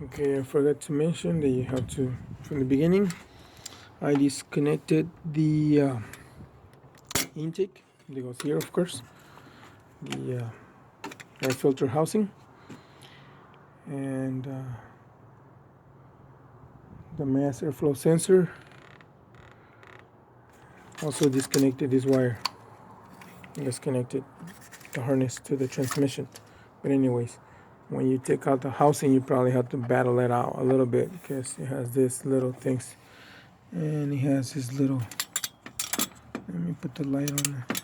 Okay, I forgot to mention that you have to, from the beginning, I disconnected the intake that goes here, of course, the air filter housing, and the mass airflow sensor. Also disconnected this wire. Disconnected the harness to the transmission. But anyways, when you take out the housing, you probably have to battle it out a little bit because it has this little things, and it has this little. Let me put the light on it.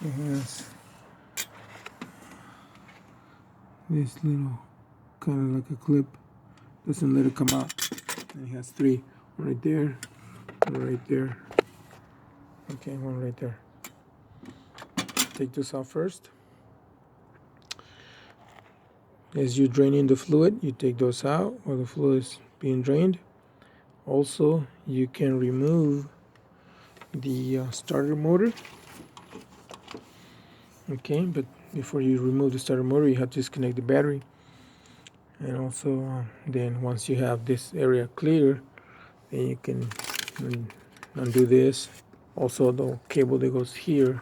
It has this little kind of like a clip. Doesn't let it come out. And it has three. One right there, one right there. Okay, one right there. Take this out first. As you're draining the fluid, you take those out while the fluid is being drained. Also, you can remove the starter motor. Okay, but before you remove the starter motor, you have to disconnect the battery. And also, then once you have this area clear, then you can undo this. Also, the cable that goes here,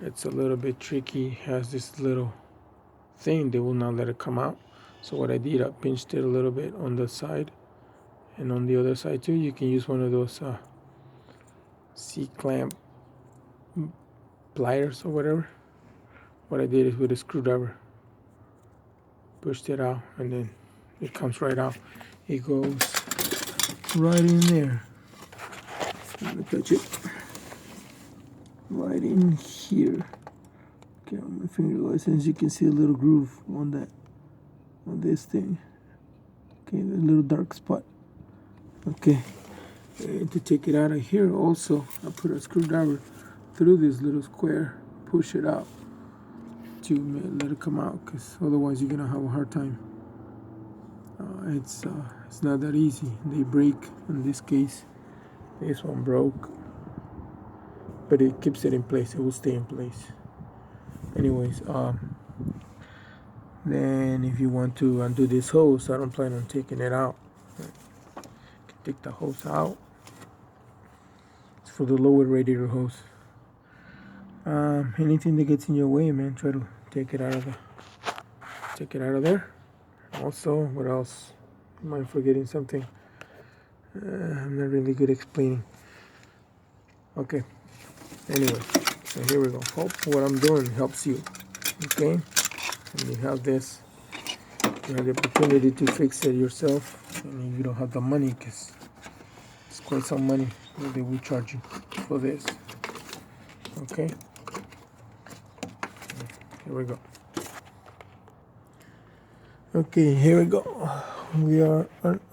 it's a little bit tricky. It has this little thing that will not let it come out. So what I did, I pinched it a little bit on the side, and on the other side too. You can use one of those C-clamp pliers or whatever. What I did is with a screwdriver, pushed it out, and then it comes right out. It goes right in there. Let me touch it. Right in here. Okay, on my finger license, you can see a little groove on that, on this thing. Okay, the little dark spot. Okay, and to take it out of here, also, I put a screwdriver through this little square, push it out to let it come out, because otherwise you're gonna have a hard time. It's not that easy. They break. In this case, this one broke, but it keeps it in place. It will stay in place. Anyways, then if you want to undo this hose, I don't plan on taking it out. You can take the hose out. It's for the lower radiator hose. Anything that gets in your way, man, try to take it out of there. Also, what else? Am I forgetting something? I'm not really good explaining. Okay. Anyway, so here we go. Hope what I'm doing helps you. Okay. And you have this. You have the opportunity to fix it yourself, and if you don't have the money, because it's quite some money that they will charge you for this. Okay. Here we go. Okay, here we go.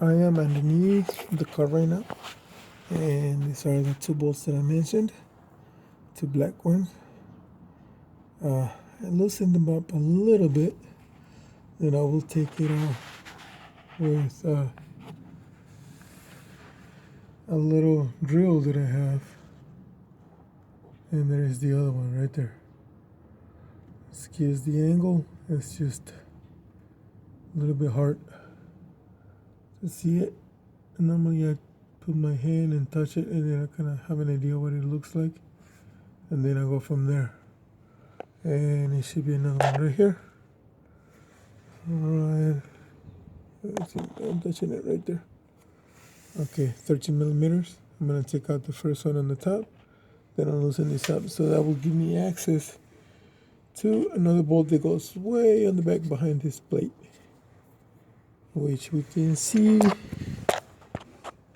I am underneath the car right now, and these are the two bolts that I mentioned, two black ones. I loosened them up a little bit, then I will take it off with a little drill that I have, and there is the other one right there. Excuse the angle, it's just a little bit hard to see it. And normally I put my hand and touch it, and then I kind of have an idea what it looks like, and then I go from there. And it should be another one right here. Alright, I'm touching it right there. Okay, 13 millimeters. I'm gonna take out the first one on the top, then I'll loosen this up, so that will give me access to another bolt that goes way on the back behind this plate, which we can see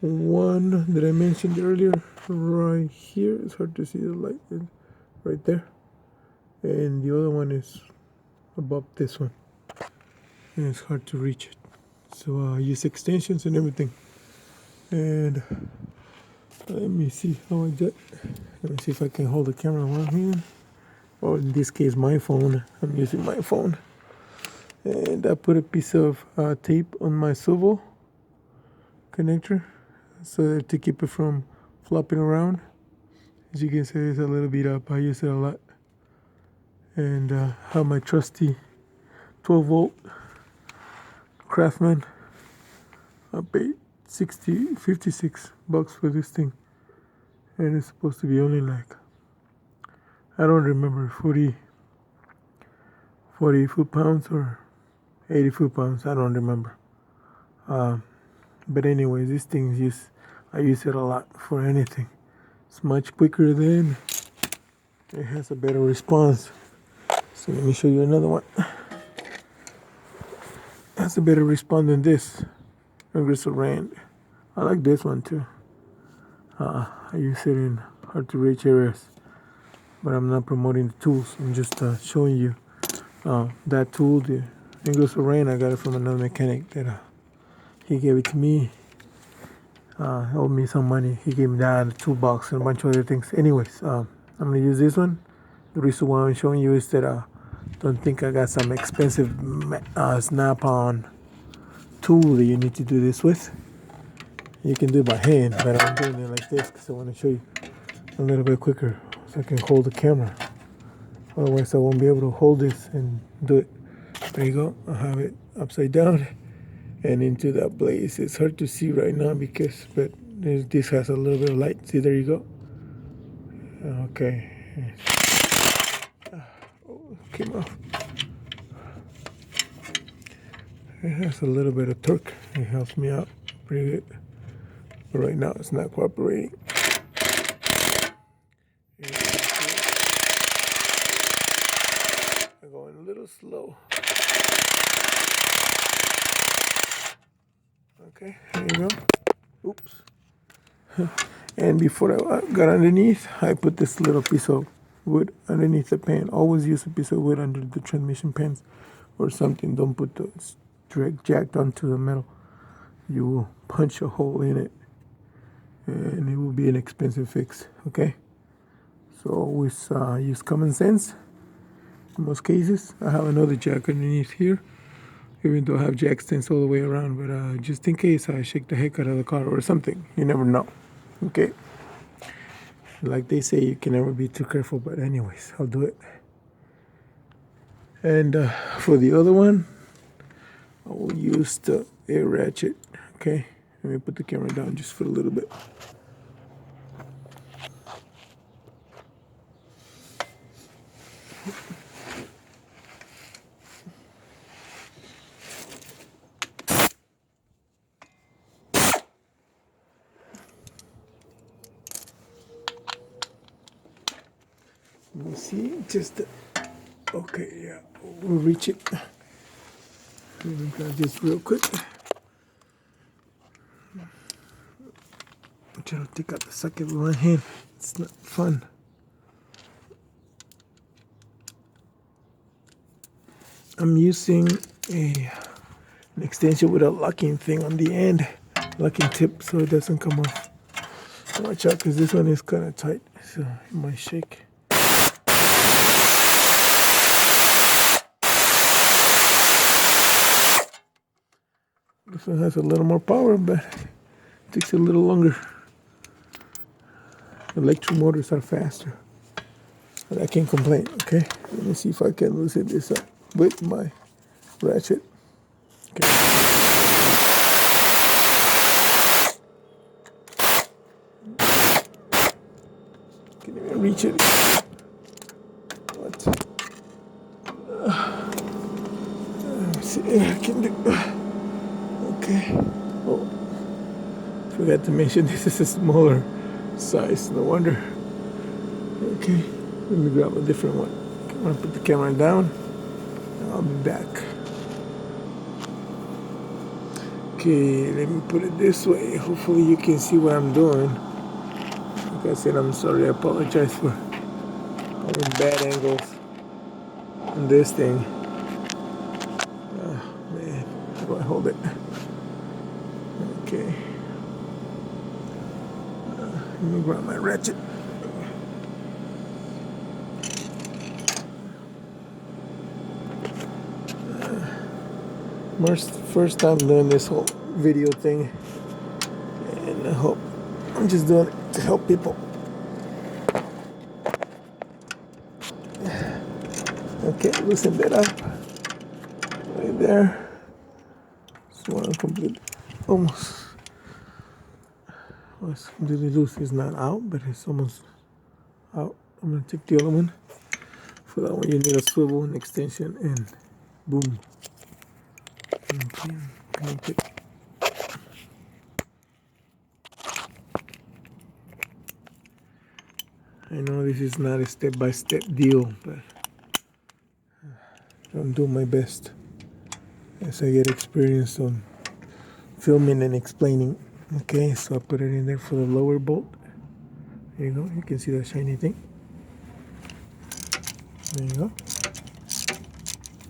one that I mentioned earlier right here. It's hard to see the light right there, and the other one is above this one, and it's hard to reach it, so I use extensions and everything. And let me see how I get. Let me see if I can hold the camera in one hand, or in this case my phone. I'm using my phone. And I put a piece of tape on my swivel connector so to keep it from flopping around. As you can see, it's a little beat up. I use it a lot. And have my trusty 12 volt Craftsman. I paid $56 for this thing, and it's supposed to be only like, I don't remember, 40 foot-pounds or 80 foot-pounds. I don't remember. But anyways, this thing is I use it a lot for anything. It's much quicker than, it has a better response. So let me show you another one. It has a better response than this. Universal Rand. I like this one too. I use it in hard to reach areas, but I'm not promoting the tools. I'm just showing you that tool, the Universal Rand. I got it from another mechanic that he gave it to me. Owed me some money. He gave me that, a toolbox, and a bunch of other things. Anyways, I'm gonna use this one. The reason why I'm showing you is that don't think I got some expensive snap-on tool that you need to do this with. You can do it by hand, but I'm doing it like this because I want to show you a little bit quicker so I can hold the camera. Otherwise, I won't be able to hold this and do it. There you go. I have it upside down and into that blaze. It's hard to see right now but this has a little bit of light. See, there you go. Okay. Oh, came off. It has a little bit of torque. It helps me out pretty good. But right now it's not cooperating. I'm going a little slow. Okay, there you go. Oops. And before I got underneath, I put this little piece of wood underneath the pan. Always use a piece of wood under the transmission pans or something. Don't put the jacked onto the metal. You will punch a hole in it, and it will be an expensive fix. Okay, so always use common sense in most cases. I have another jack underneath here, even though I have jack stands all the way around, but just in case I shake the heck out of the car or something, you never know. Okay, like they say, you can never be too careful, but anyways, I'll do it. And for the other one, I will use the air ratchet. Okay, let me put the camera down just for a little bit. Let me see, okay, yeah, we'll reach it. Let me grab this real quick. I'm trying to take out the socket with my hand. It's not fun. I'm using an extension with a locking thing on the end, locking tip, so it doesn't come off. Watch out, because this one is kind of tight, so it might shake. This one has a little more power, but it takes a little longer. Electric motors are faster, but I can't complain. Okay, let me see if I can loosen this up with my ratchet. Okay. Can't even reach it. What? Let me see if I can do. Okay. Oh, forgot to mention this is a smaller size. No wonder. Okay, let me grab a different one. I'm gonna put the camera down. I'll be back. Okay, let me put it this way. Hopefully you can see what I'm doing. Like I said, I'm sorry. I apologize for having bad angles on this thing. Oh man, how do I hold it? Okay. Let me grab my ratchet. First time doing this whole video thing, and I hope I'm just doing it to help people. Okay, loosen that up right there. Well, completely, almost was completely loose. It's not out, but it's almost out. I'm gonna take the other one. For that one, you need a swivel, an extension, and boom. Okay, make it. I know this is not a step-by-step deal, but I'm doing my best as I get experience on filming and explaining. Okay, so I put it in there for the lower bolt. There you go. You can see that shiny thing. There you go.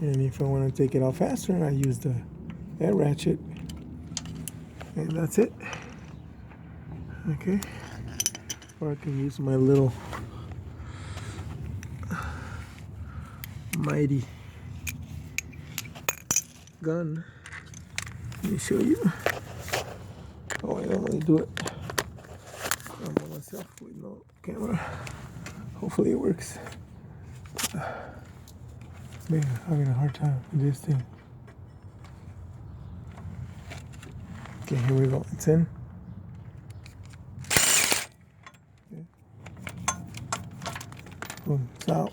And if I want to take it out faster, I use that ratchet. And that's it. Okay. Or I can use my little mighty gun. Let me show you. Oh, I don't really do it. I'm by myself with no camera. Hopefully it works. Man, I'm having a hard time with this thing. Okay, here we go. It's in. Okay. Boom, it's out.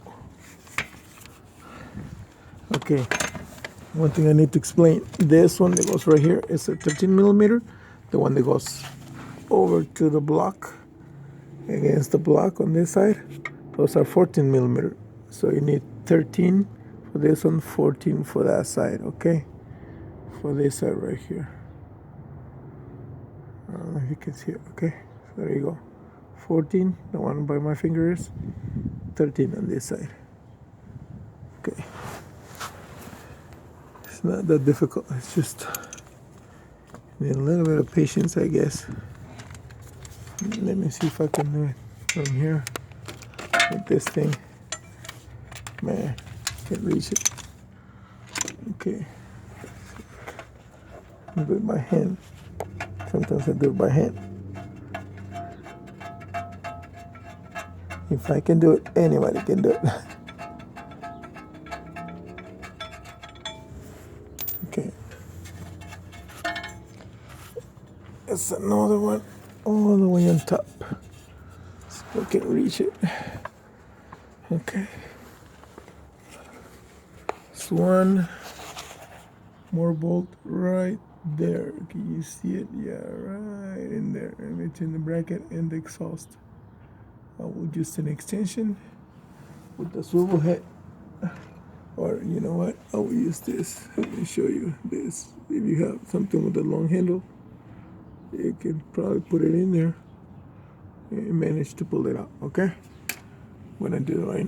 Okay, one thing I need to explain. This one that goes right here is a 13 millimeter. The one that goes over to the block, against the block on this side, those are 14 millimeter. So you need 13 for this one, 14 for that side, okay? For this side right here. I don't know if you can see it, okay? So there you go. 14, the one by my finger is 13 on this side. Okay. It's not that difficult, it's just need a little bit of patience, I guess. Let me see if I can do it from here with this thing. Man, can't reach it. Okay. I do it by hand. Sometimes I do it by hand. If I can do it, anybody can do it. Okay. It's another one all the way on top. So I can reach it. Okay. It's one more bolt right there. Can you see it? Yeah, right in there. And it's in the bracket and the exhaust. I will use an extension with the swivel head. Or you know what? I will use this. Let me show you this. If you have something with a long handle, you can probably put it in there and manage to pull it out. Okay? I'm gonna do it right now.